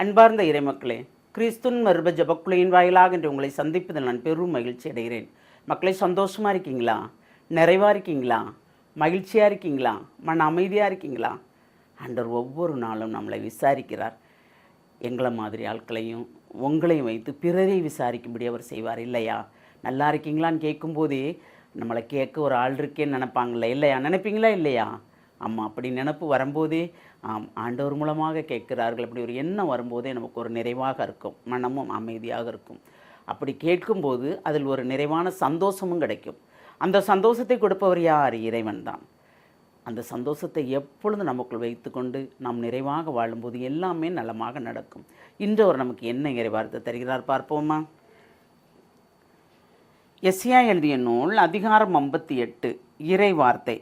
அன்பார்ந்த இறைமக்களே, கிறிஸ்துவின் மறுப ஜபக்குழுவின் வாயிலாக இன்று உங்களை சந்திப்பதில் நான் பெரும் மகிழ்ச்சி அடைகிறேன். மக்களை சந்தோஷமாக இருக்கீங்களா? நிறைவாக இருக்கீங்களா? மகிழ்ச்சியாக இருக்கீங்களா? மன அமைதியாக இருக்கீங்களா? ஆண்டவர் ஒவ்வொரு நாளும் நம்மளை விசாரிக்கிறார். எங்களை மாதிரி ஆட்களையும் உங்களையும் வைத்து பிறரை விசாரிக்கும்படி அவர் செய்வார் இல்லையா? நல்லா இருக்கீங்களான்னு கேட்கும்போதே நம்மளை கேட்க ஒரு ஆள் இருக்கேன்னு நினைப்பாங்களே இல்லையா? நினைப்பீங்களா இல்லையா? ஆமாம், அப்படி நினப்பு வரும்போதே ஆண்டவர் மூலமாக கேட்கிறார்கள். அப்படி ஒரு எண்ணம் வரும்போதே நமக்கு ஒரு நிறைவாக இருக்கும், மனமும் அமைதியாக இருக்கும். அப்படி கேட்கும்போது அதில் ஒரு நிறைவான சந்தோஷமும் கிடைக்கும். அந்த சந்தோஷத்தை கொடுப்பவர் யார்? இறைவன் தான். அந்த சந்தோஷத்தை எப்பொழுது நமக்குள் வைத்து கொண்டு நாம் நிறைவாக வாழும்போது எல்லாமே நலமாக நடக்கும். இன்று அவர் நமக்கு என்ன இறைவார்த்தை தருகிறார் பார்ப்போமா? எஸ்ஐயா எழுதிய நூல் அதிகாரம் 58 இறை வார்த்தை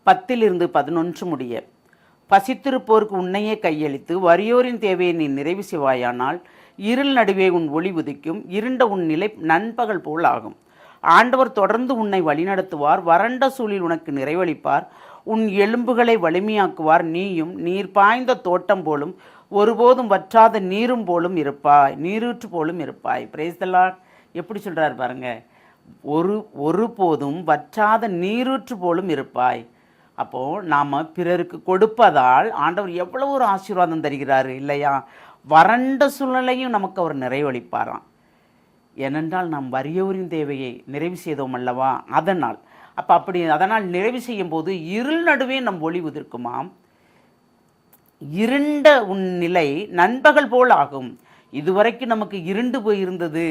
10-11 முடிய. பசித்திருப்போருக்கு உன்னையே கையளித்து வறியோரின் தேவையை நீ நிறைவு செய்வாயானால் இருள் நடுவே உன் ஒளி உதிக்கும், இருண்ட உன் நிலை நண்பகல் போல் ஆகும். ஆண்டவர் தொடர்ந்து உன்னை வழிநடத்துவார், வறண்ட சூழில் உனக்கு நிறைவளிப்பார், உன் எலும்புகளை வலிமையாக்குவார். நீயும் நீர் பாய்ந்த தோட்டம் போலும் ஒருபோதும் வற்றாத நீரும் போலும் இருப்பாய், நீரூற்று போலும் இருப்பாய். Praise the Lord. எப்படி சொல்கிறார் பாருங்க, ஒருபோதும் வற்றாத நீரூற்று போலும் இருப்பாய். அப்போது நாம் பிறருக்கு கொடுப்பதால் ஆண்டவர் எவ்வளோ ஒரு ஆசீர்வாதம் தருகிறாரு இல்லையா? வறண்ட சூழ்நிலையும் நமக்கு அவர் நிறைவளிப்பாராம். ஏனென்றால் நாம் வறியோரின் தேவையை நிறைவு செய்தோம் அல்லவா? அதனால் நிறைவு செய்யும் போது இருள் நடுவே நம் ஒளி உதிர்க்குமாம். இருண்ட உன் நிலை நண்பகல் போல் ஆகும். இதுவரைக்கும் நமக்கு இருண்டு போயிருந்தது.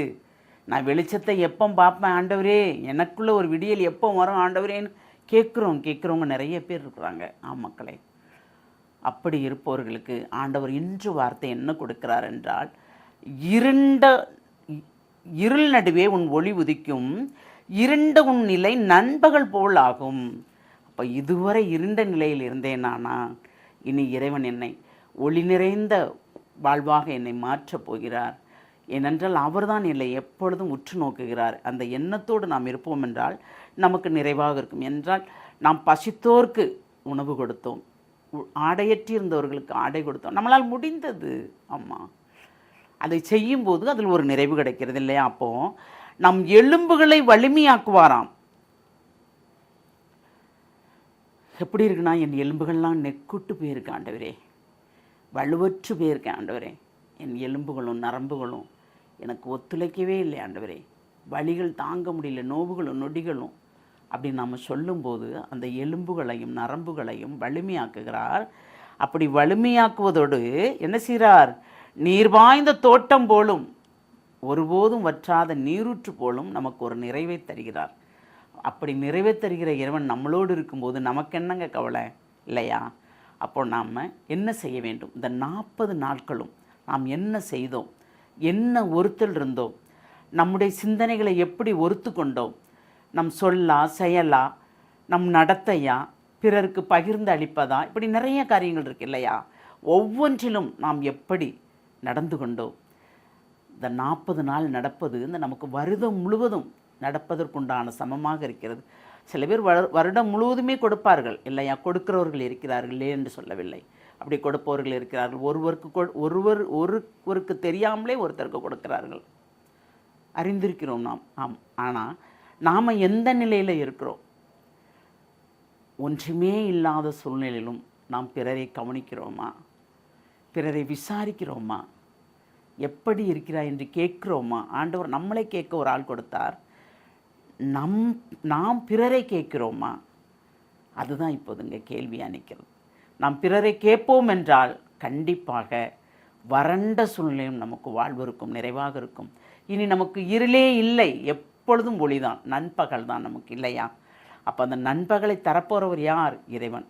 நான் வெளிச்சத்தை எப்போ பார்ப்பேன் ஆண்டவரே, எனக்குள்ளே ஒரு விடியல் எப்போ வரும் ஆண்டவரேன்னு கேட்குறவங்க நிறைய பேர் இருக்கிறாங்க. மக்களே, அப்படி இருப்பவர்களுக்கு ஆண்டவர் இன்று வார்த்தை என்ன கொடுக்கிறார் என்றால், இருள் நடுவே உன் ஒளி உதிக்கும், இருண்ட உன் நிலை நண்பகல் போல் ஆகும். அப்போ இதுவரை இருண்ட நிலையில் இருந்தேனானா, இனி இறைவன் என்னை ஒளி நிறைந்த வாழ்வாக என்னை மாற்றப் போகிறார். ஏனென்றால் அவர்தான் என்னை எப்பொழுதும் உற்று நோக்குகிறார். அந்த எண்ணத்தோடு நாம் இருப்போம் என்றால் நமக்கு நிறைவாக இருக்கும். என்றால் நாம் பசித்தோர்க்கு உணவு கொடுத்தோம், ஆடையற்றி இருந்தவர்களுக்கு ஆடை கொடுத்தோம், நம்மளால் முடிந்தது. அதை செய்யும்போது அதில் ஒரு நிறைவு கிடைக்கிறது இல்லையா? அப்போது நம் எலும்புகளை வலிமையாக்குவாராம். எப்படி இருக்குன்னா, என் எலும்புகள்லாம் நெக்குட்டு போயிருக்கு ஆண்டவரே, வலுவற்று போயிருக்கு ஆண்டவரே, என் எலும்புகளும் நரம்புகளும் எனக்கு ஒத்துழைக்கவே இல்லை ஆண்டவரே, வலிகள் தாங்க முடியல, நோவுகளும் நொடிகளும் அப்படின்னு நாம் சொல்லும்போது அந்த எலும்புகளையும் நரம்புகளையும் வலிமையாக்குகிறார். அப்படி வலிமையாக்குவதோடு என்ன செய்கிறார்? நீர் வாய்ந்த தோட்டம் போலும் ஒருபோதும் வற்றாத நீரூற்று போலும் நமக்கு ஒரு நிறைவை தருகிறார். அப்படி நிறைவை தருகிற இறைவன் நம்மளோடு இருக்கும்போது நமக்கு என்னங்க கவலை இல்லையா? அப்போ நாம் என்ன செய்ய வேண்டும்? இந்த 40 நாட்களும் நாம் என்ன செய்தோம், என்ன ஒருத்தல் இருந்தோம், நம்முடைய சிந்தனைகளை எப்படி ஒருத்து கொண்டோம், நம் சொல்லா செயலா, நம் நடத்தையா, பிறருக்கு பகிர்ந்து அளிப்பதா, இப்படி நிறைய காரியங்கள் இருக்கு இல்லையா? ஒவ்வொன்றிலும் நாம் எப்படி நடந்து கொண்டோம். இந்த 40 நாள் நடப்பது இந்த நமக்கு வருடம் முழுவதும் நடப்பதற்குண்டான சமமாக இருக்கிறது. சில பேர் வருடம் முழுவதுமே கொடுப்பார்கள் இல்லையா? கொடுக்கிறவர்கள் இருக்கிறார்களே என்று சொல்லவில்லை. அப்படி கொடுப்பவர்கள் இருக்கிறார்கள். ஒருவருக்கு தெரியாமலே ஒருத்தருக்கு கொடுக்கிறார்கள், அறிந்திருக்கிறோம் நாம். ஆனால் நாம் எந்த நிலையில் இருக்கிறோம்? ஒன்றுமே இல்லாத சூழ்நிலையிலும் நாம் பிறரை கவனிக்கிறோமா? பிறரை விசாரிக்கிறோமா? எப்படி இருக்கிறாய் என்று கேட்கிறோமா? ஆண்டவர் நம்மளை கேட்க ஒரு ஆள் கொடுத்தார், நாம் பிறரை கேட்கிறோமா? அதுதான் இப்போதுங்க கேள்வியாக நிற்கிறது. நாம் பிறரை கேட்போம் என்றால் கண்டிப்பாக வறண்ட சூழ்நிலையும் நமக்கு வாழ்வு இருக்கும், நிறைவாக இருக்கும். இனி நமக்கு இருளே இல்லை, எப்பொழுதும் ஒளிதான், நண்பகல் தான் நமக்கு இல்லையா? அப்போ அந்த நண்பகலை தரப்போகிறவர் யார்? இறைவன்.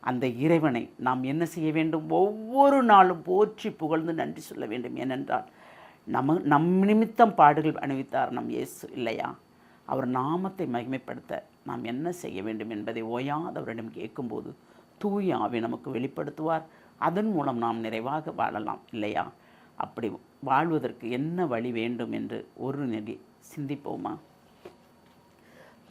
அந்த இறைவனை நாம் என்ன செய்ய வேண்டும்? ஒவ்வொரு நாளும் போற்றி புகழ்ந்து நன்றி சொல்ல வேண்டும். ஏனென்றால் நம் நிமித்தம் பாடுகள் அணிவித்தார் நம் இயேசு இல்லையா? அவர் நாமத்தை மகிமைப்படுத்த நாம் என்ன செய்ய வேண்டும் என்பதை ஓயாதவரிடம் கேட்கும்போது தூய ஆவி நமக்கு வெளிப்படுத்துவார். அதன் மூலம் நாம் நிறைவாக வாழலாம் இல்லையா? அப்படி வாழ்வதற்கு என்ன வழி வேண்டும் என்று ஒரு நெறி சிந்திப்போமா?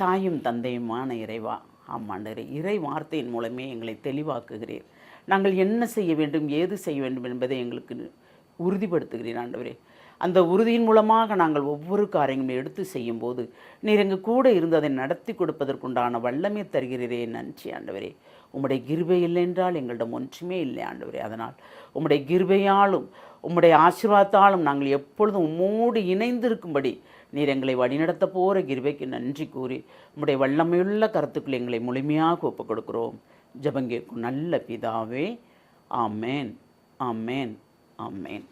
தாயும் தந்தையுமான இறைவா, ஆமாண்டரே, இறை வார்த்தையின் மூலமே எங்களை தெளிவாக்குகிறீர். நாங்கள் என்ன செய்ய வேண்டும், ஏது செய்ய வேண்டும் என்பதை எங்களுக்கு உறுதிப்படுத்துகிறீர் ஆண்டவரே. அந்த உறுதியின் மூலமாக நாங்கள் ஒவ்வொரு காரியங்களும் எடுத்து செய்யும்போது நீர் எங்கள் கூட இருந்து அதை நடத்தி கொடுப்பதற்குண்டான வல்லமை தருகிறீரே. நன்றி ஆண்டவரே. உம்முடைய கிருபை இல்லை என்றால் எங்களிடம் ஒன்றுமே இல்லை ஆண்டவரே. அதனால் உம்முடைய கிருபையாலும் உம்முடைய ஆசீர்வாதத்தாலும் நாங்கள் எப்பொழுதும் உம்மோடு இணைந்திருக்கும்படி நீர் எங்களை வழிநடத்த போகிற கிருபைக்கு நன்றி கூறி உம்முடைய வல்லமையுள்ள கருத்துக்கள் எங்களை முழுமையாக ஒப்புக் கொடுக்கிறோம். ஜெபம் கேட்கும் நல்ல பிதாவே. ஆமேன், ஆமேன், ஆமேன்.